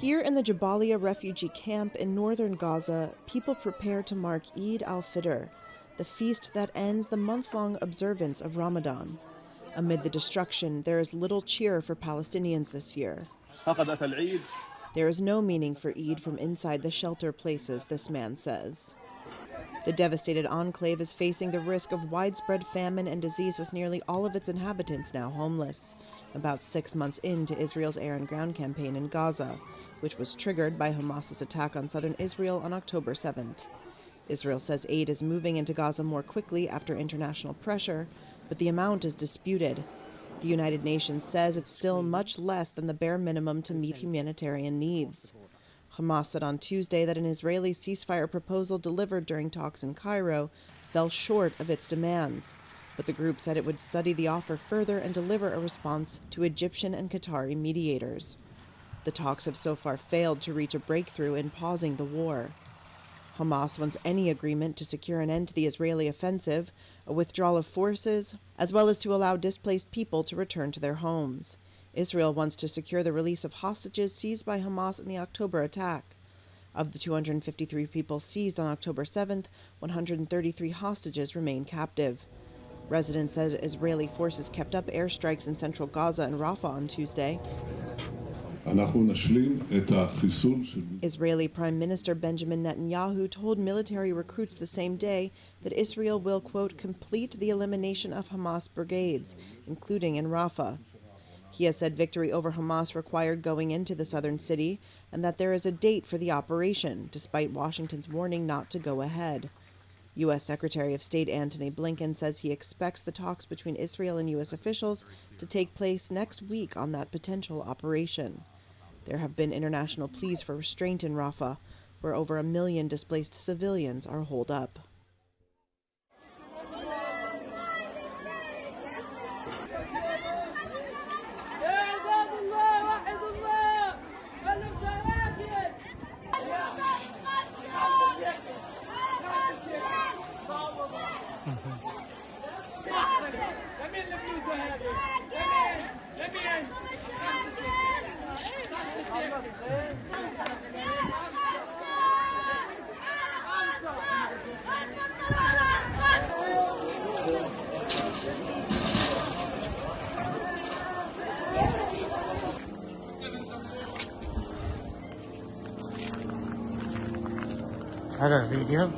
Here in the Jabalia refugee camp in northern Gaza, people prepare to mark Eid al-Fitr, the feast that ends the month-long observance of Ramadan. Amid the destruction, there is little cheer for Palestinians this year. There is no meaning for Eid from inside the shelter places, this man says. The devastated enclave is facing the risk of widespread famine and disease, with nearly all of its inhabitants now homeless, about 6 months into Israel's air and ground campaign in Gaza, which was triggered by Hamas's attack on southern Israel on October 7th. Israel says aid is moving into Gaza more quickly after international pressure, but the amount is disputed. The United Nations says it's still much less than the bare minimum to meet humanitarian needs. Hamas said on Tuesday that an Israeli ceasefire proposal delivered during talks in Cairo fell short of its demands, but the group said it would study the offer further and deliver a response to Egyptian and Qatari mediators. The talks have so far failed to reach a breakthrough in pausing the war. Hamas wants any agreement to secure an end to the Israeli offensive, a withdrawal of forces, as well as to allow displaced people to return to their homes. Israel wants to secure the release of hostages seized by Hamas in the October attack. Of the 253 people seized on October 7th, 133 hostages remain captive. Residents said Israeli forces kept up airstrikes in central Gaza and Rafah on Tuesday. Israeli Prime Minister Benjamin Netanyahu told military recruits the same day that Israel will, quote, complete the elimination of Hamas brigades, including in Rafah. He has said victory over Hamas required going into the southern city and that there is a date for the operation, despite Washington's warning not to go ahead. U.S. Secretary of State Antony Blinken says he expects the talks between Israel and U.S. officials to take place next week on that potential operation. There have been international pleas for restraint in Rafah, where over 1 million displaced civilians are holed up. هذا الفيديو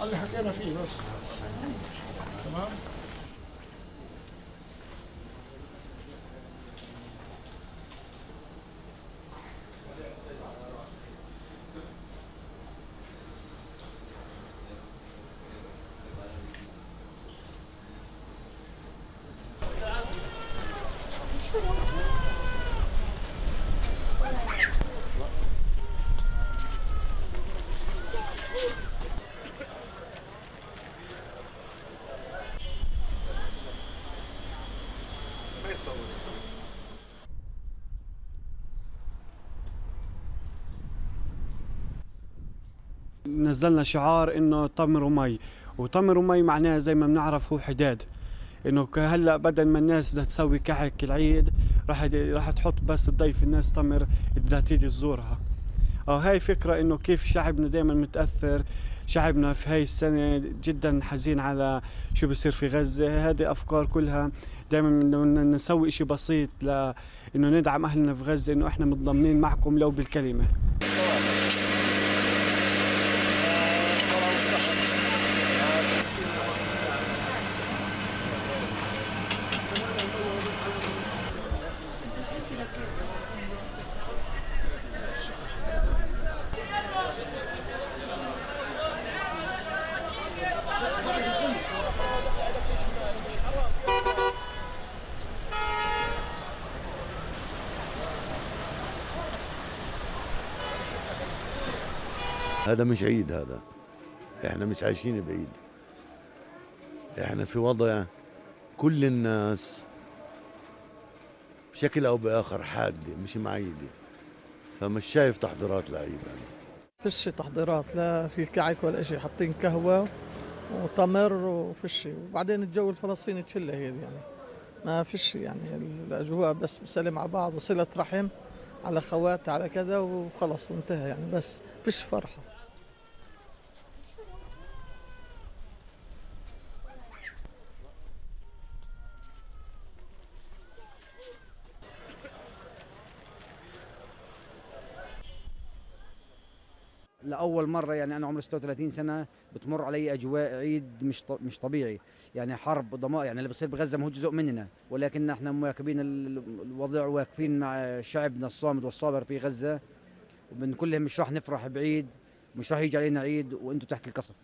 اللي حكينا فيه بس تمام. نزلنا شعار إنه تمر ومي، وتمر ومي معناه زي ما بنعرف هو حداد، إنه هلا بدل ما الناس بدها تسوي كحك العيد راح تحط بس تضيف الناس تمر بدها تيجي تزورها. هاي فكرة إنه كيف شعبنا دائما متأثر، شعبنا في هاي السنة جدا حزين على شو بصير في غزة. هذه أفكار كلها دائما نسوي إشي بسيط لإنه ندعم أهلنا في غزة، إنه إحنا متضامنين معكم لو بالكلمة. هذا مش عيد، هذا احنا مش عايشين بعيد، احنا في وضع كل الناس بشكل او باخر حادة مش معيدة، فمش شايف تحضيرات لعيد يعني. فيش تحضيرات، لا في كعك ولا شيء، حاطين قهوة وتمر وفيش، وبعدين الجو الفلسطيني تشله هي يعني ما فيش يعني، الأجواء بس بسلم مع بعض وصلة رحم على خوات على كذا وخلص وانتهى يعني، بس فيش فرحة. لأول مرة يعني أنا عمري 36 سنة بتمر علي أجواء عيد مش طبيعي، يعني حرب ضماء، يعني اللي بصير بغزة ما هو جزء مننا، ولكن احنا مواكبين الوضع وواقفين مع شعبنا الصامد والصابر في غزة، ومن كلهم مش راح نفرح بعيد، مش راح يجي علينا عيد وانتم تحت القصف.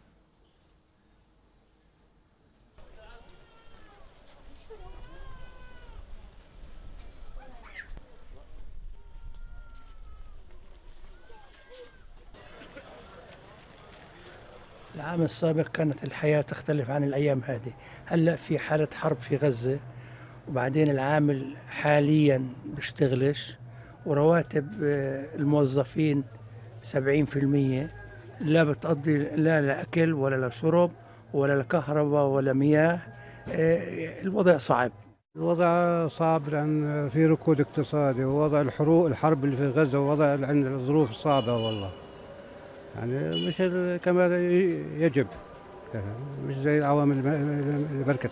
العام السابق كانت الحياة تختلف عن الأيام هذه، هلأ في حالة حرب في غزة، وبعدين العامل حاليا بيشتغلش، ورواتب الموظفين 70% لا بتقضي لا لأكل ولا لشرب ولا لكهرباء ولا مياه. الوضع صعب. الوضع صعب لأن في ركود اقتصادي، ووضع الحرب اللي في غزة، ووضع عندنا الظروف صعبة والله، يعني مش كما يجب، مش زي العوامل اللي بركت.